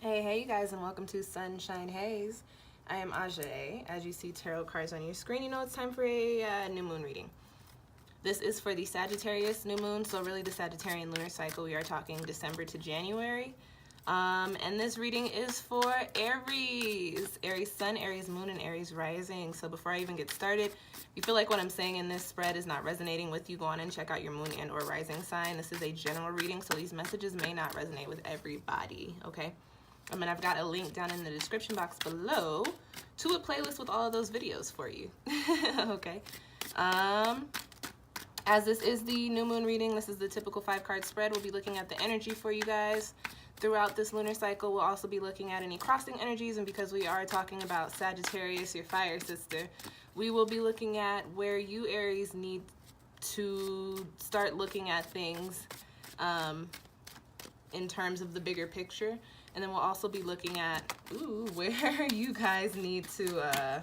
Hey you guys, and welcome to Sunshine Haze. I am Ajay. As you see tarot cards on your screen, you know it's time for a new moon reading. This is for the Sagittarius new moon, so really the Sagittarian lunar cycle. We are talking December to January. And this reading is for Aries. Aries sun, Aries moon, and Aries rising. So before I even get started, if you feel like what I'm saying in this spread is not resonating with you, go on and check out your moon and or rising sign. This is a general reading, so these messages may not resonate with everybody, okay? I've got a link down in the description box below to a playlist with all of those videos for you. Okay. As this is the new moon reading, this is the typical 5-card spread. We'll be looking at the energy for you guys throughout this lunar cycle. We'll also be looking at any crossing energies, and because we are talking about Sagittarius, your fire sister, we will be looking at where you Aries need to start looking at things in terms of the bigger picture. And then we'll also be looking at, where you guys need to,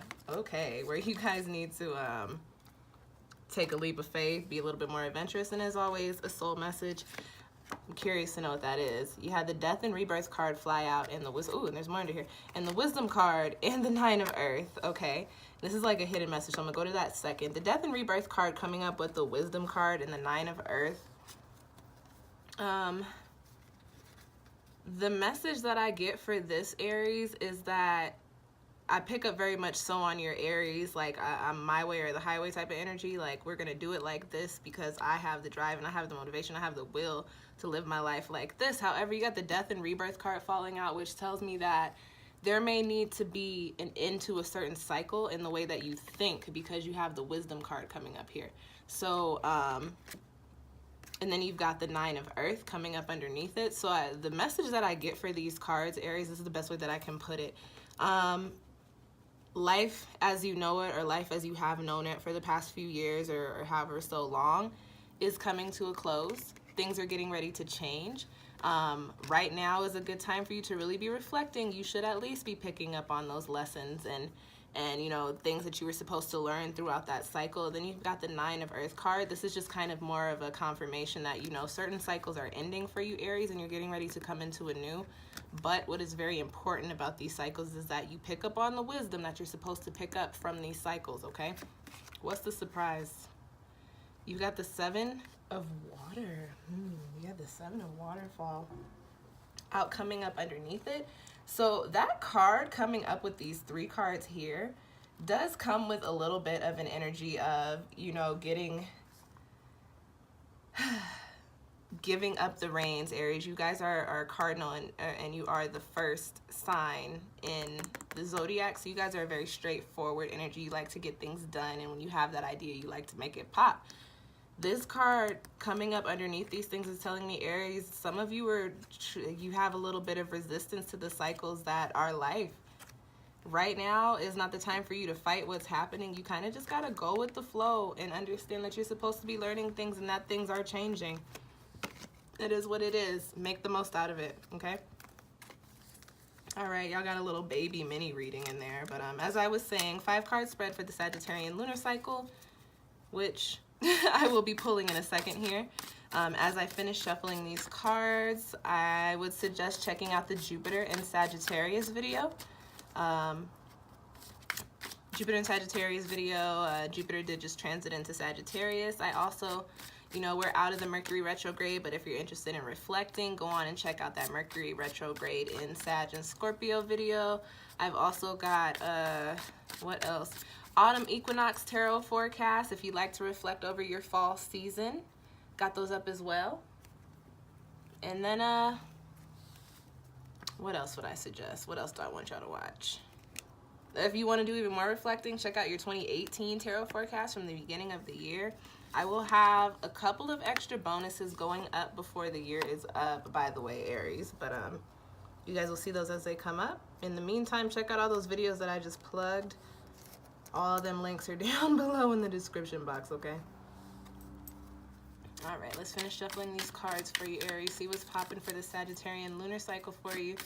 take a leap of faith, be a little bit more adventurous. And as always, a soul message. I'm curious to know what that is. You had the Death and Rebirth card fly out, and the wisdom, and there's more under here, and the Wisdom card, and the 9 of Earth, okay? This is like a hidden message, so I'm gonna go to that second. The Death and Rebirth card coming up with the Wisdom card and the 9 of Earth. The message that I get for this Aries is that I pick up very much so on your Aries, like I'm my way or the highway type of energy. Like, we're gonna do it like this because I have the drive and I have the motivation, I have the will to live my life like this. However, you got the Death and Rebirth card falling out, which tells me that there may need to be an end to a certain cycle in the way that you think, because you have the Wisdom card coming up here. So and then you've got the 9 of Earth coming up underneath it. So the message that I get for these cards, Aries, this is the best way that I can put it. Life as you know it, or life as you have known it for the past few years or however so long, is coming to a close. Things are getting ready to change. Right now is a good time for you to really be reflecting. You should at least be picking up on those lessons and you know, things that you were supposed to learn throughout that cycle. Then you've got the 9 of Earth card. This is just kind of more of a confirmation that, you know, certain cycles are ending for you, Aries, and you're getting ready to come into a new. But what is very important about these cycles is that you pick up on the wisdom that you're supposed to pick up from these cycles, okay? What's the surprise? You got the 7 of water. You got the 7 of waterfall out coming up underneath it. So that card coming up with these 3 cards here does come with a little bit of an energy of, you know, giving up the reins, Aries. You guys are cardinal, and you are the first sign in the zodiac. So you guys are a very straightforward energy. You like to get things done, and when you have that idea, you like to make it pop. This card coming up underneath these things is telling me, Aries, some of you you have a little bit of resistance to the cycles that are life. Right now is not the time for you to fight what's happening. You kind of just got to go with the flow and understand that you're supposed to be learning things and that things are changing. It is what it is. Make the most out of it, okay? All right, y'all got a little baby mini reading in there. But as I was saying, 5-card spread for the Sagittarian lunar cycle, which I will be pulling in a second here. As I finish shuffling these cards, I would suggest checking out the Jupiter and Sagittarius video. Jupiter and Sagittarius video, Jupiter did just transit into Sagittarius. I also, you know, we're out of the Mercury retrograde, but if you're interested in reflecting, go on and check out that Mercury retrograde in Sag and Scorpio video. I've also got, what else? Autumn Equinox tarot forecast, if you'd like to reflect over your fall season. Got those up as well. And then, what else would I suggest? What else do I want y'all to watch? If you want to do even more reflecting, check out your 2018 tarot forecast from the beginning of the year. I will have a couple of extra bonuses going up before the year is up, by the way, Aries. But you guys will see those as they come up. In the meantime, check out all those videos that I just plugged. All of them links are down below in the description box, okay? All right, let's finish shuffling these cards for you, Aries. See what's popping for the Sagittarian lunar cycle for you.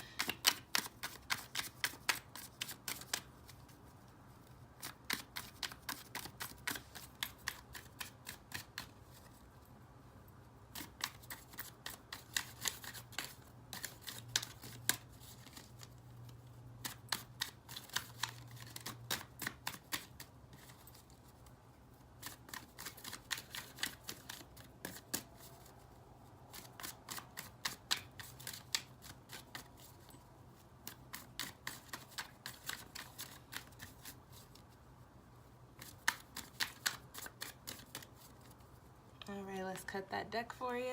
cut that deck for you.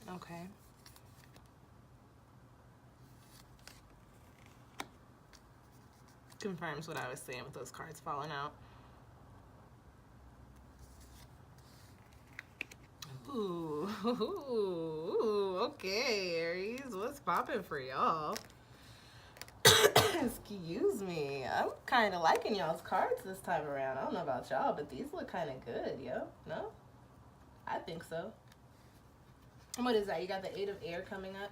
Okay. Confirms what I was saying with those cards falling out. Ooh, okay, Aries, what's popping for y'all? Excuse me, I'm kind of liking y'all's cards this time around. I don't know about y'all, but these look kind of good, yo. No? I think so. And what is that? You got the 8 of Air coming up?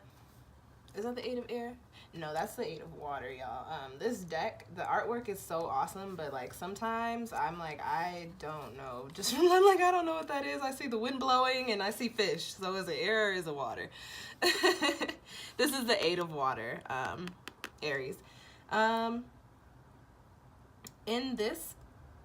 Is that the 8 of Air? No, that's the 8 of Water, y'all. This deck, the artwork is so awesome, but like sometimes I'm like, I don't know. Just I'm like, I don't know what that is. I see the wind blowing and I see fish. So is it air or is it water? This is the 8 of Water, Aries. In this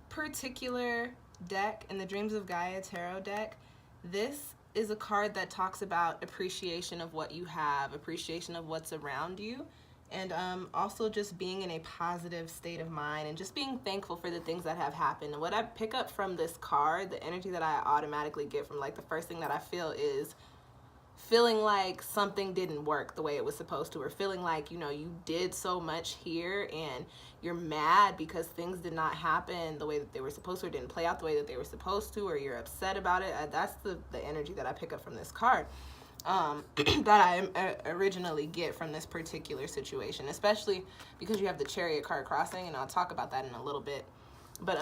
particular deck, in the Dreams of Gaia tarot deck, this is a card that talks about appreciation of what you have, appreciation of what's around you, and also just being in a positive state of mind and just being thankful for the things that have happened. And what I pick up from this card, the energy that I automatically get from, like, the first thing that I feel is feeling like something didn't work the way it was supposed to, or feeling like, you know, you did so much here and you're mad because things did not happen the way that they were supposed to, or didn't play out the way that they were supposed to, or you're upset about it. That's the energy that I pick up from this card, that I originally get from this particular situation, especially because you have the Chariot card crossing, and I'll talk about that in a little bit. But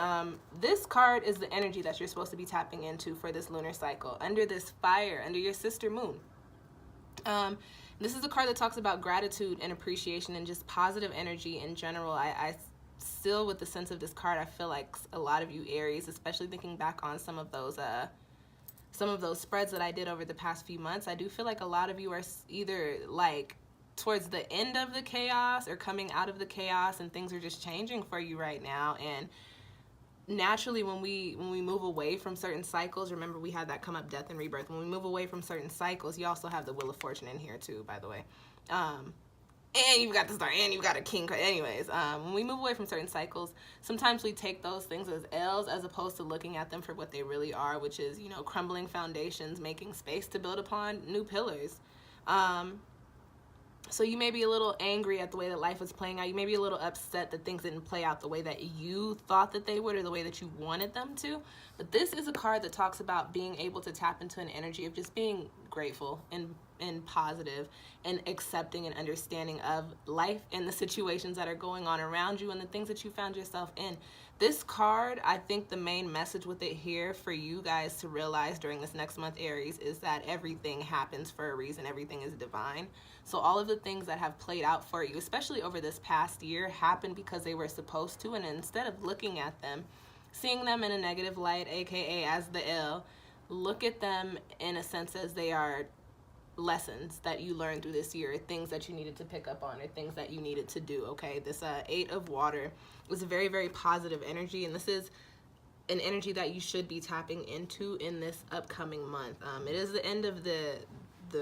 this card is the energy that you're supposed to be tapping into for this lunar cycle, under this fire, under your sister moon. This is a card that talks about gratitude and appreciation and just positive energy in general. I still, with the sense of this card, I feel like a lot of you Aries, especially thinking back on some of those spreads that I did over the past few months, I do feel like a lot of you are either like towards the end of the chaos or coming out of the chaos, and things are just changing for you right now. And naturally, when we move away from certain cycles, remember we had that come up, death and rebirth. When we move away from certain cycles, you also have the Wheel of Fortune in here too, by the way. And you've got the Star, and you've got a King card. Anyways, when we move away from certain cycles, sometimes we take those things as L's as opposed to looking at them for what they really are, which is, you know, crumbling foundations, making space to build upon new pillars. So you may be a little angry at the way that life was playing out. You may be a little upset that things didn't play out the way that you thought that they would, or the way that you wanted them to. But this is a card that talks about being able to tap into an energy of just being grateful and positive and accepting and understanding of life and the situations that are going on around you and the things that you found yourself in. This card, I think the main message with it here for you guys to realize during this next month, Aries, is that everything happens for a reason. Everything is divine. So all of the things that have played out for you, especially over this past year, happened because they were supposed to. And instead of looking at them, seeing them in a negative light, aka as the L, look at them in a sense as they are lessons that you learned through this year, things that you needed to pick up on, or things that you needed to do. Okay, this 8 of Water was a very, very positive energy, and this is an energy that you should be tapping into in this upcoming month. It is the end of the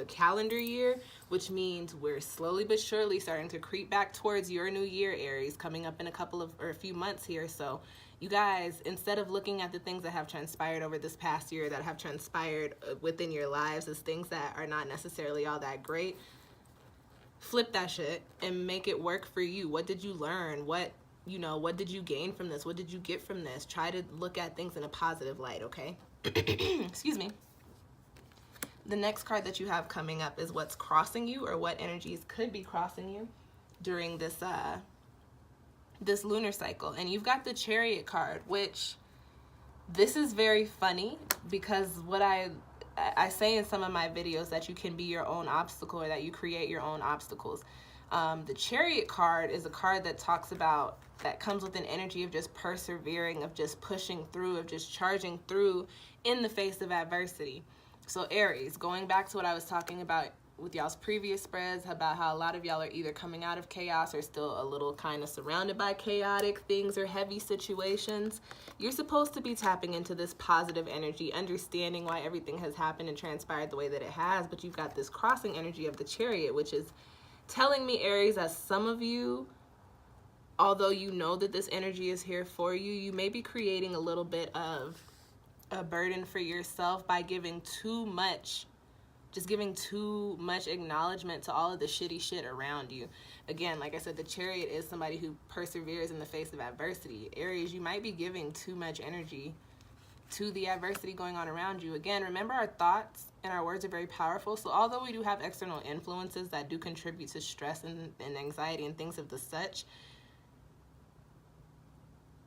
calendar year, which means we're slowly but surely starting to creep back towards your new year, Aries, coming up in a few months here. So you guys, instead of looking at the things that have transpired over this past year, that have transpired within your lives as things that are not necessarily all that great, flip that shit and make it work for you. What did you learn? What did you gain from this? What did you get from this? Try to look at things in a positive light, okay? Excuse me. The next card that you have coming up is what's crossing you, or what energies could be crossing you during this this lunar cycle. And you've got the Chariot card, which this is very funny because what I say in some of my videos that you can be your own obstacle, or that you create your own obstacles. The Chariot card is a card that talks about, that comes with an energy of just persevering, of just pushing through, of just charging through in the face of adversity. So Aries, going back to what I was talking about with y'all's previous spreads about how a lot of y'all are either coming out of chaos or still a little kind of surrounded by chaotic things or heavy situations. You're supposed to be tapping into this positive energy, understanding why everything has happened and transpired the way that it has, but you've got this crossing energy of the Chariot, which is telling me, Aries, that some of you, although you know that this energy is here for you, you may be creating a little bit of a burden for yourself by giving too much acknowledgement to all of the shitty shit around you. Again, like I said, the Chariot is somebody who perseveres in the face of adversity. Aries, you might be giving too much energy to the adversity going on around you. Again, remember, our thoughts and our words are very powerful. So although we do have external influences that do contribute to stress and anxiety and things of the such,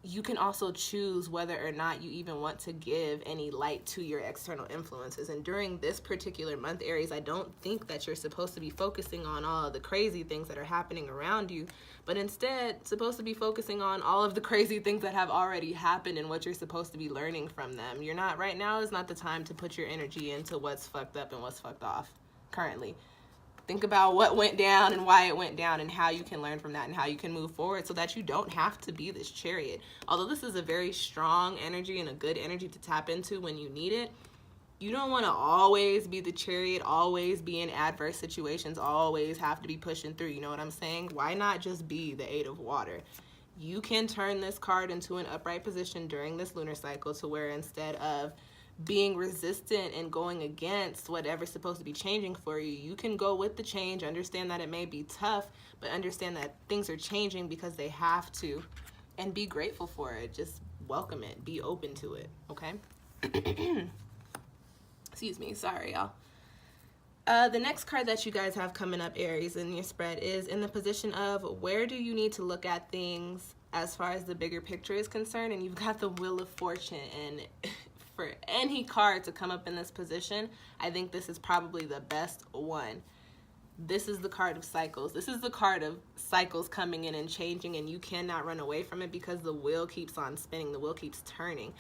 you can also choose whether or not you even want to give any light to your external influences. And during this particular month, Aries, I don't think that you're supposed to be focusing on all of the crazy things that are happening around you, but instead supposed to be focusing on all of the crazy things that have already happened and what you're supposed to be learning from them. You're not, right now is not the time to put your energy into what's fucked up and what's fucked off currently. Think about what went down and why it went down and how you can learn from that and how you can move forward so that you don't have to be this Chariot. Although this is a very strong energy and a good energy to tap into when you need it, you don't want to always be the Chariot, always be in adverse situations, always have to be pushing through. You know what I'm saying? Why not just be the Eight of Water? You can turn this card into an upright position during this lunar cycle to where instead of being resistant and going against whatever's supposed to be changing for you, you can go with the change, understand that it may be tough, but understand that things are changing because they have to, and be grateful for it. Just welcome it, be open to it, okay? Excuse me, sorry y'all. The next card that you guys have coming up, Aries, in your spread is in the position of where do you need to look at things as far as the bigger picture is concerned, and you've got the Wheel of Fortune. And for any card to come up in this position, I think this is probably the best one. This is the card of cycles. This is the card of cycles coming in and changing, and you cannot run away from it because the wheel keeps on spinning, the wheel keeps turning.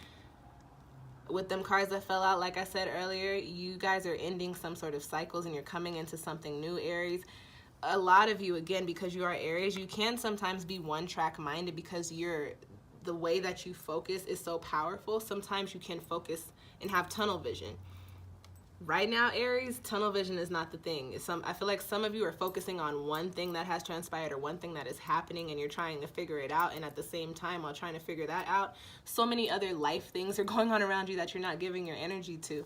With them cards that fell out, like I said earlier, you guys are ending some sort of cycles and you're coming into something new, Aries. A lot of you, again, because you are Aries, you can sometimes be one-track minded because the way that you focus is so powerful. Sometimes you can focus and have tunnel vision. Right now, Aries, tunnel vision is not the thing. I feel like some of you are focusing on one thing that has transpired or one thing that is happening and you're trying to figure it out, and at the same time, while trying to figure that out, so many other life things are going on around you that you're not giving your energy to.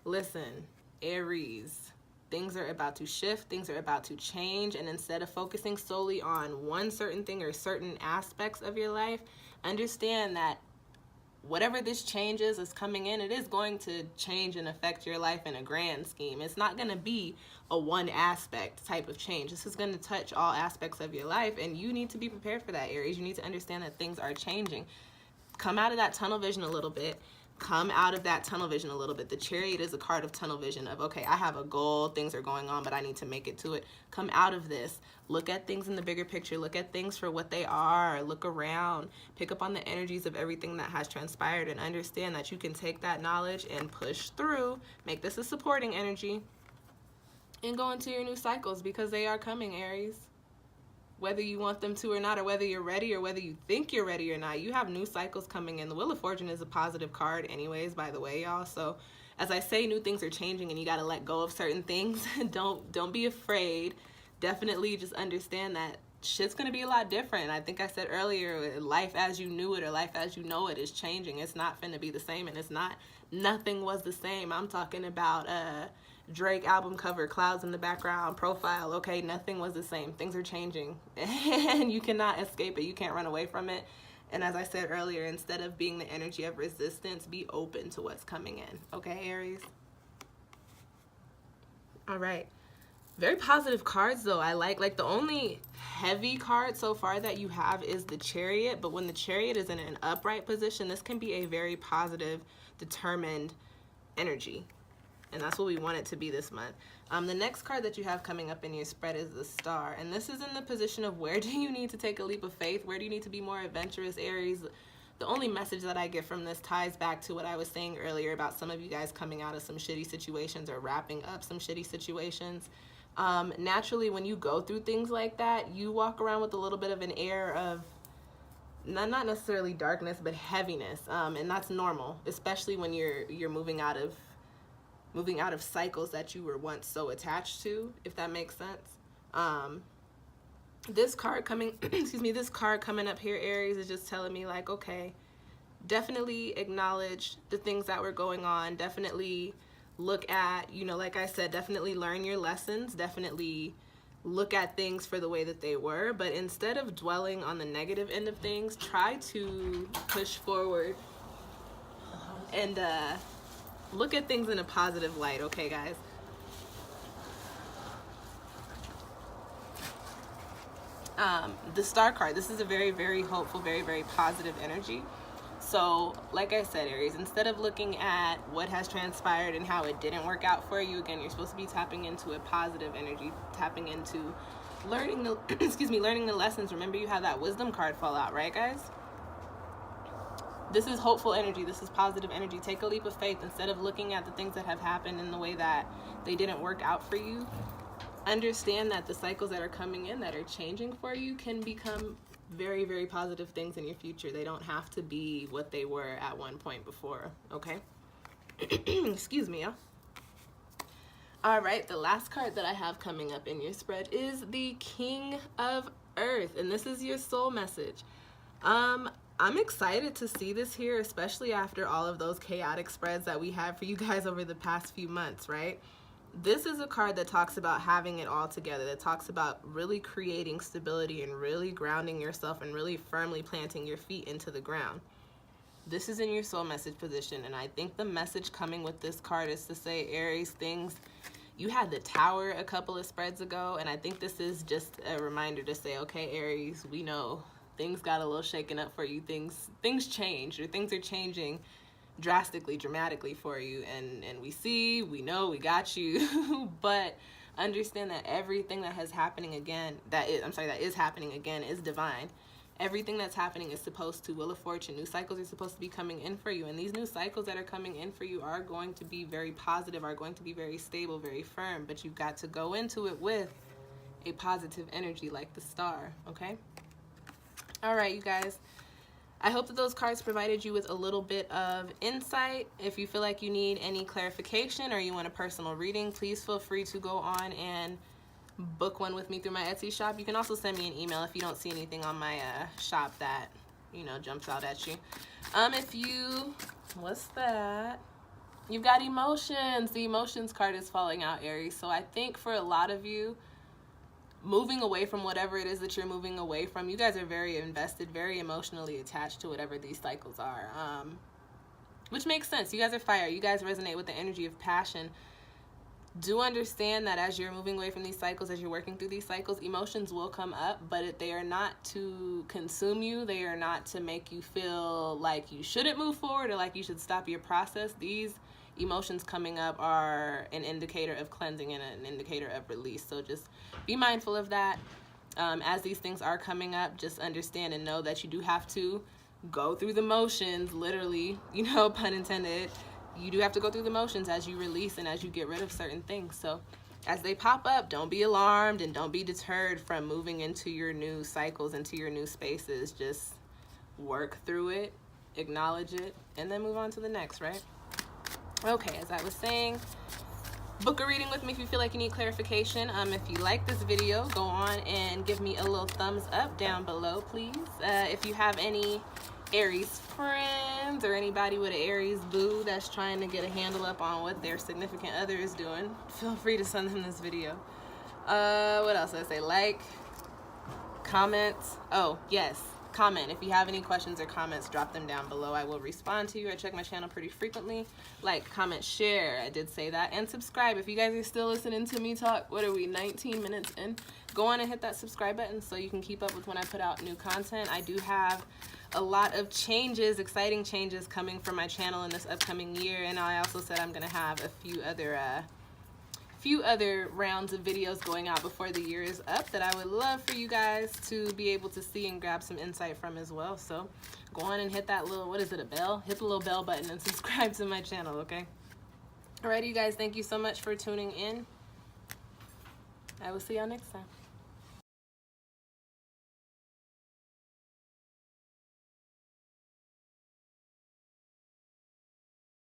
Listen, Aries, things are about to shift, things are about to change, and instead of focusing solely on one certain thing or certain aspects of your life, understand that whatever this change is coming in, it is going to change and affect your life in a grand scheme. It's not going to be a one aspect type of change. This is going to touch all aspects of your life, and you need to be prepared for that, Aries. You need to understand that things are changing. Come out of that tunnel vision a little bit. Come out of that tunnel vision a little bit. The Chariot is a card of tunnel vision of, okay, I have a goal, things are going on, but I need to make it to it. Come out of this. Look at things in the bigger picture. Look at things for what they are. Look around. Pick up on the energies of everything that has transpired and understand that you can take that knowledge and push through. Make this a supporting energy and go into your new cycles because they are coming, Aries. Whether you want them to or not, or whether you're ready or whether you think you're ready or not, you have new cycles coming in. The Wheel of Fortune is a positive card anyways, by the way, y'all. So as I say, new things are changing and you got to let go of certain things. Don't be afraid. Definitely just understand that shit's going to be a lot different. I think I said earlier, life as you knew it or life as you know it is changing. It's not finna be the same, and it's not, nothing was the same. I'm talking about Drake album cover, clouds in the background, profile. Okay, nothing was the same. Things are changing and you cannot escape it. You can't run away from it. And as I said earlier, instead of being the energy of resistance, be open to what's coming in. Okay, Aries? All right. Very positive cards though. I like the only heavy card so far that you have is the Chariot, but when the Chariot is in an upright position, this can be a very positive, determined energy. And that's what we want it to be this month. The next card that you have coming up in your spread is the Star. And this is in the position of where do you need to take a leap of faith? Where do you need to be more adventurous, Aries? the only message that I get from this ties back to what I was saying earlier about some of you guys coming out of some shitty situations or wrapping up some shitty situations. Naturally, when you go through things like that, you walk around with a little bit of an air of not necessarily darkness, but heaviness, and that's normal, especially when you're moving out of cycles that you were once so attached to, if that makes sense. This card coming, this card coming up here, Aries, is just telling me like, okay, definitely acknowledge the things that were going on. Definitely look at, you know, like I said, definitely learn your lessons. Definitely look at things for the way that they were. But instead of dwelling on the negative end of things, try to push forward and look at things in a positive light, okay, guys? The Star card, this is a very, very hopeful, very, very positive energy. So, like I said, Aries, instead of looking at what has transpired and how it didn't work out for you, again, you're supposed to be tapping into a positive energy, tapping into learning the, learning the lessons. Remember, you have that wisdom card fall out, right, guys? This is hopeful energy. This is positive energy. Take a leap of faith. Instead of looking at the things that have happened in the way that they didn't work out for you, understand that the cycles that are coming in, that are changing for you, can become very, very positive things in your future. They don't have to be what they were at one point before, okay? Excuse me, y'all. All right, the last card that I have coming up in your spread is the King of Earth, and this is your soul message. I'm excited to see this here, especially after all of those chaotic spreads that we had for you guys over the past few months, right? This is a card that talks about having it all together, that talks about really creating stability and really grounding yourself and really firmly planting your feet into the ground. This is in your soul message position, and I think the message coming with this card is to say, Aries, you had the Tower a couple of spreads ago, and I think this is just a reminder to say, okay, Aries, we know things got a little shaken up for you. Things changed, or things are changing drastically, dramatically for you, and we know, we got you. But understand that everything that is happening again is divine. Everything that's happening is supposed to, Wheel of Fortune, new cycles are supposed to be coming in for you, and these new cycles that are coming in for you are going to be very positive, are going to be very stable, very firm, but you've got to go into it with a positive energy like the Star, okay? All right, you guys, I hope that those cards provided you with a little bit of insight. If you feel like you need any clarification or you want a personal reading, please feel free to go on and book one with me through my Etsy shop. You can also send me an email if you don't see anything on my shop that, you know, jumps out at you. What's that? You've got emotions. The emotions card is falling out, Aries. So I think for a lot of you, moving away from whatever it is that you're moving away from, you guys are very invested, very emotionally attached to whatever these cycles are, which makes sense. You guys are fire. You guys resonate with the energy of passion. Do understand that as you're moving away from these cycles, as you're working through these cycles, emotions will come up, but they are not to consume you. They are not to make you feel like you shouldn't move forward or like you should stop your process. These emotions coming up are an indicator of cleansing and an indicator of release. So just be mindful of that. As these things are coming up, just understand and know that you do have to go through the motions, literally, you know, pun intended. You do have to go through the motions as you release and as you get rid of certain things. So as they pop up, don't be alarmed and don't be deterred from moving into your new cycles, into your new spaces. Just work through it, acknowledge it, and then move on to the next, right? Okay, as I was saying, book a reading with me if you feel like you need clarification. If you like this video, go on and give me a little thumbs up down below, please. If you have any Aries friends or anybody with an Aries boo that's trying to get a handle up on what their significant other is doing, feel free to send them this video. What else did I say? Like, comment. Oh, yes. Comment. If you have any questions or comments, drop them down below. I will respond to you. I check my channel pretty frequently. Like, comment, share. I did say that. And subscribe. If you guys are still listening to me talk, what are we, 19 minutes in? Go on and hit that subscribe button so you can keep up with when I put out new content. I do have a lot of changes, exciting changes coming from my channel in this upcoming year. And I also said I'm going to have a few other rounds of videos going out before the year is up that I would love for you guys to be able to see and grab some insight from as well. So go on and hit that little, what is it, a bell? Hit the little bell button and subscribe to my channel, okay? Alrighty, you guys, thank you so much for tuning in. I will see y'all next time.